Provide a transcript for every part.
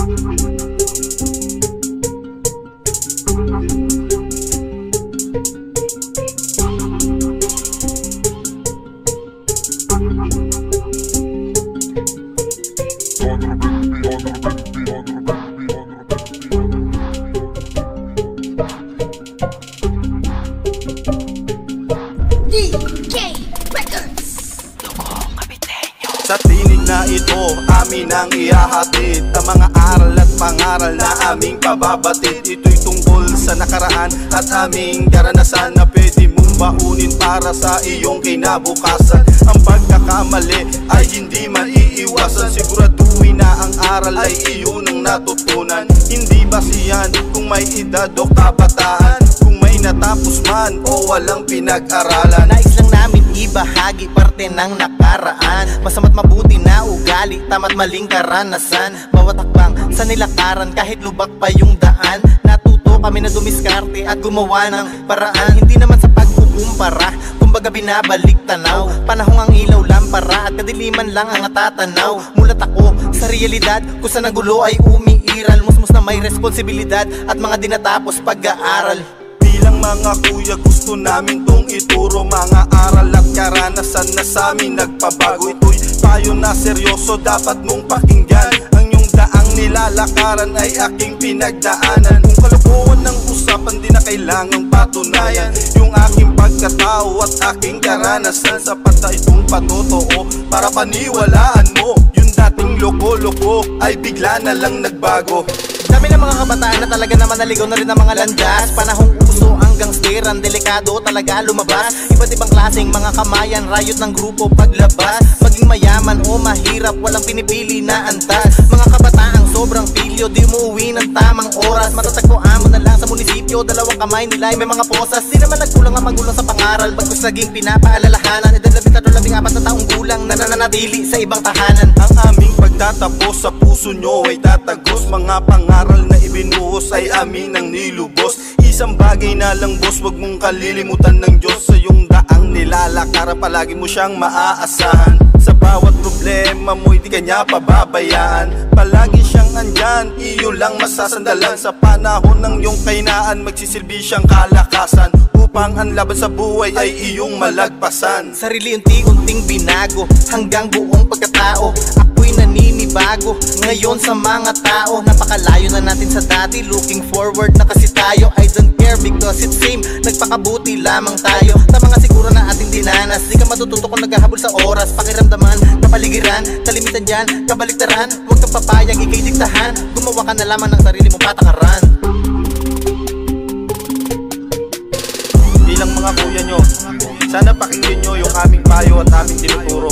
Sa tinig na ito, amin ang ihahatid ang mga aral at pangaral na aming pababatid. Ito'y tungkol sa nakaraan at aming karanasan na pwede mong baunin para sa iyong kinabukasan. Ang pagkakamali ay hindi maiiwasan, siguraduhin na ang aral ay iyon ang natutunan. Hindi basihan kung may edad o kabataan, kung may natapos man o walang pinag-aralan. Nais lang namin ibahagi parte ng nakaraan, masama't mabuti na ugali, tama't maling karanasan. Bawat hakbang sa nilakaran, kahit lubak pa yung daan, natuto kami na dumiskarte at gumawa ng paraan. Hindi naman sa pagkukumpara, kumbaga binabalik tanaw. Panahong ang ilaw lampara at kadiliman lang ang natatanaw. Mulat ako sa realidad kung sa nagulo ay umiiral, musmus na may responsibilidad at mga dinatapos pag-aaral. Bilang mga kuya, gusto namin tong ituro, mga aral at karanasan na sa amin nagpabago. Ito'y payo na seryoso, dapat mong pakinggan. Ang iyong daang nilalakaran ay aking pinagdaanan. Kung kalokohan ng usapan, di na kailangang patunayan yung aking pagkatao at aking karanasan. Sapat na itong patotoo para paniwalaan mo. Yung dating loko-loko ay bigla na lang nagbago. Dami ng mga kabataan na talaga naman naligaw na rin ang mga landas. Panahong uso ang gangsteran, delikado talaga lumabas. Iba't ibang klaseng mga kamayan, riot ng grupo paglabas. Maging mayaman o mahirap, walang pinipili na antas. Mga kabataang sobrang pilyo, di umuwi ng tamang oras. Matatagpuan mo na lang sa munisipyo, dalawang kamay nila ay may mga posas. Di naman nagkulang ang magulang sa pangaral, bagkus naging pinapaalalahanan. Edad 13-14 na taong gulang na nananatili sa ibang tahanan. Ang aming pagtatapos sa puso nyo ay tatagos, mga pangaral na ibinuhos ay amin ang nilubos. Isang bagay na lang boss, wag mong kalilimutan ng Diyos. Sa iyong daang nilalakaran, palagi mo siyang maaasahan. Sa bawat problema mo, hindi kanya pababayaan. Palagi siyang andyan, iyo lang masasandalan. Sa panahon ng iyong kainaan, magsisilbi siyang kalakasan, upang ang laban sa buhay ay iyong malagpasan. Sarili unti-unting binago, hanggang buong pagkatao ako'y naninibago. Ngayon sa mga tao, napakalayo na natin sa dati. Looking forward na kasi tayo, I don't care because it's same. Nagpakabuti lamang tayo sa mga siguro na ating dinanas. Di ka matututo kung naghahabol sa oras, pakiramdaman, kapaligiran, kalimitan dyan, kabaliktaran. Huwag kang papayag, ikay diktahan, gumawa ka na lamang ng sarili mong patakaran. Bilang mga kuya nyo, sana pakinggan nyo yung aming payo at aming tinuturo.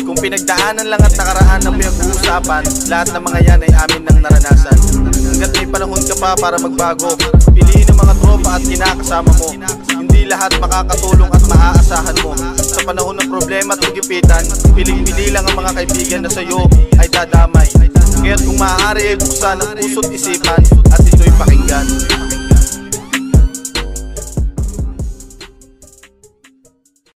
Kung pinagdaanan lang at nakaraan ng pinag-uusapan, lahat ng mga yan ay amin nang naranasan. Hanggat may panahon ka pa para magbago, piliin ang mga tropa at kinakasama mo. Hindi lahat makakatulong at maaasahan mo. Sa panahon ng problema at gipitan, piling-pili lang ang mga kaibigan na sa'yo ay dadamay. Kaya't kung maaari ay buksan ang puso't isipan at ito'y pakinggan.